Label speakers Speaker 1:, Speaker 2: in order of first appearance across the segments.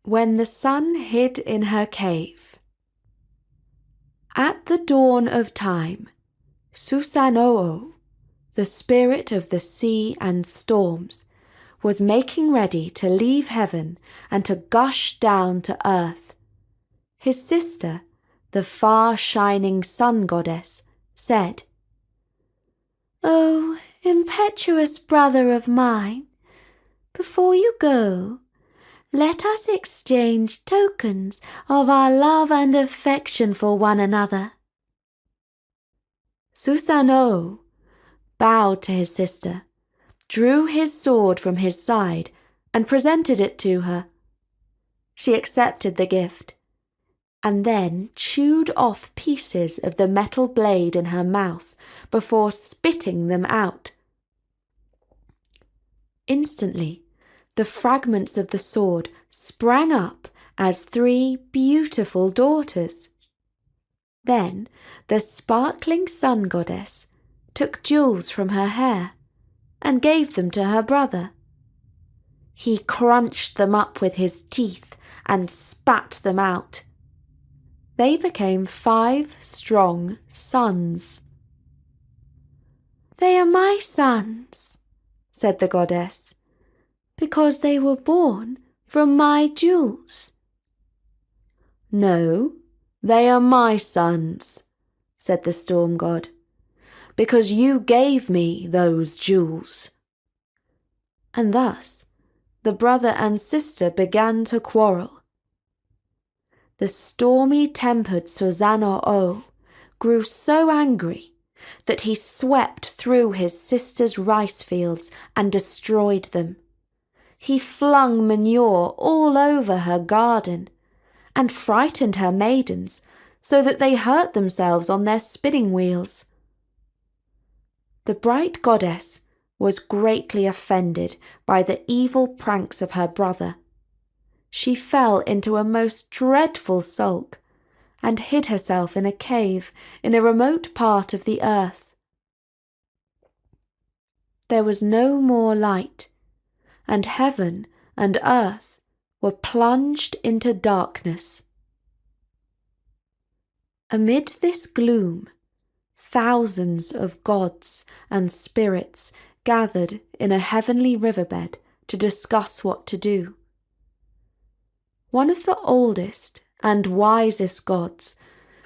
Speaker 1: When the sun hid in her cave. At the dawn of time, Susanoo, the spirit of the sea and storms, was making ready to leave heaven and to gush down to earth. His sister, the far-shining sun goddess, said, "Oh, impetuous brother of mine, before you go, let us exchange tokens of our love and affection for one another." Susanoo bowed to his sister, drew his sword from his side, and presented it to her. She accepted the gift, and then chewed off pieces of the metal blade in her mouth before spitting them out. Instantly, the fragments of the sword sprang up as 3 beautiful daughters. Then the sparkling sun goddess took jewels from her hair and gave them to her brother. He crunched them up with his teeth and spat them out. They became 5 strong sons. "They are my sons," said the goddess, "because they were born from my jewels." "No, they are my sons," said the storm god, "because you gave me those jewels." And thus the brother and sister began to quarrel. The stormy-tempered Susanoo grew so angry that he swept through his sister's rice fields and destroyed them. He flung manure all over her garden and frightened her maidens so that they hurt themselves on their spinning wheels. The bright goddess was greatly offended by the evil pranks of her brother. She fell into a most dreadful sulk and hid herself in a cave in a remote part of the earth. There was no more light, and heaven and earth were plunged into darkness. Amid this gloom, thousands of gods and spirits gathered in a heavenly riverbed to discuss what to do. One of the oldest and wisest gods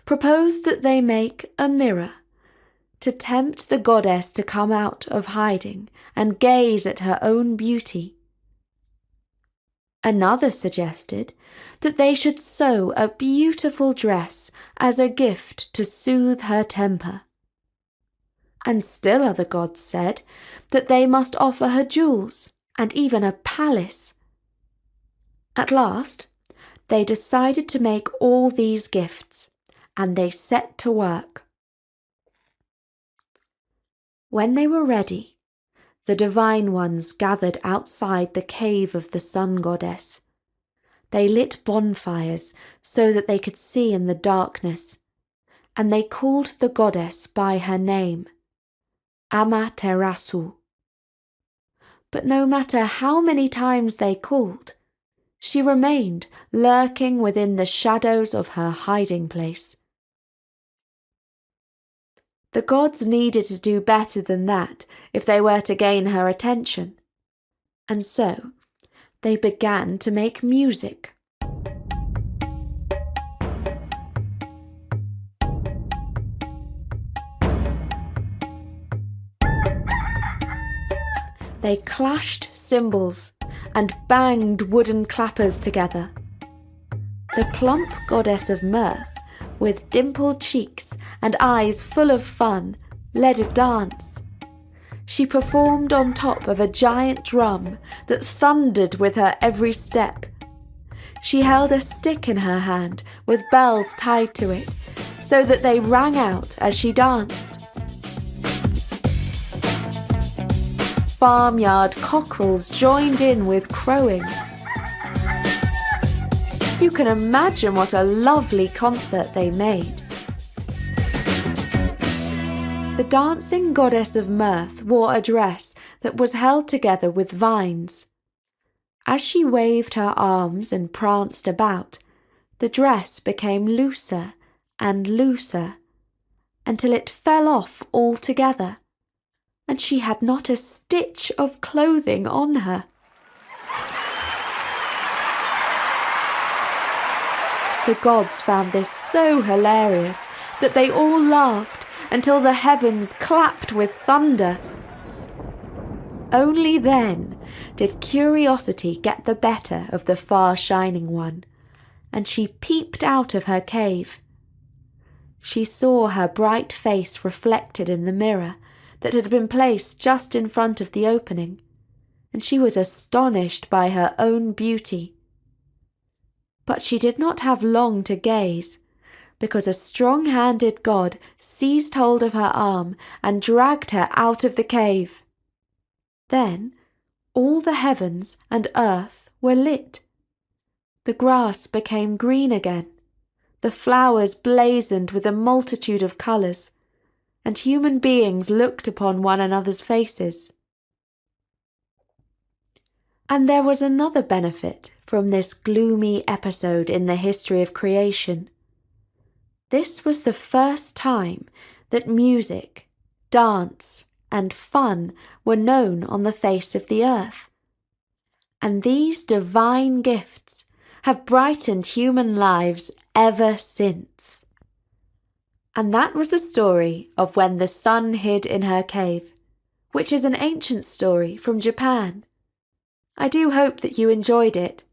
Speaker 1: proposed that they make a mirror to tempt the goddess to come out of hiding and gaze at her own beauty. Another suggested that they should sew a beautiful dress as a gift to soothe her temper. And still other gods said that they must offer her jewels and even a palace. At last, they decided to make all these gifts, and they set to work. When they were ready, the divine ones gathered outside the cave of the sun goddess. They lit bonfires so that they could see in the darkness, and they called the goddess by her name, Amaterasu. But no matter how many times they called, she remained lurking within the shadows of her hiding place. The gods needed to do better than that if they were to gain her attention, and so they began to make music. They clashed cymbals and banged wooden clappers together. The plump goddess of mirth, with dimpled cheeks and eyes full of fun, led a dance. She performed on top of a giant drum that thundered with her every step. She held a stick in her hand with bells tied to it, so that they rang out as she danced. Farmyard cockerels joined in with crowing. You can imagine what a lovely concert they made. The dancing goddess of mirth wore a dress that was held together with vines. As she waved her arms and pranced about, the dress became looser and looser, until it fell off altogether, and she had not a stitch of clothing on her. The gods found this so hilarious that they all laughed until the heavens clapped with thunder. Only then did curiosity get the better of the far shining one, and she peeped out of her cave. She saw her bright face reflected in the mirror that had been placed just in front of the opening, and she was astonished by her own beauty. But she did not have long to gaze, because a strong-handed god seized hold of her arm and dragged her out of the cave. Then all the heavens and earth were lit. The grass became green again, the flowers blazoned with a multitude of colours, and human beings looked upon one another's faces. And there was another benefit from this gloomy episode in the history of creation. This was the first time that music, dance, and fun were known on the face of the earth. And these divine gifts have brightened human lives ever since. And that was the story of When the Sun Hid in Her Cave, which is an ancient story from Japan. I do hope that you enjoyed it,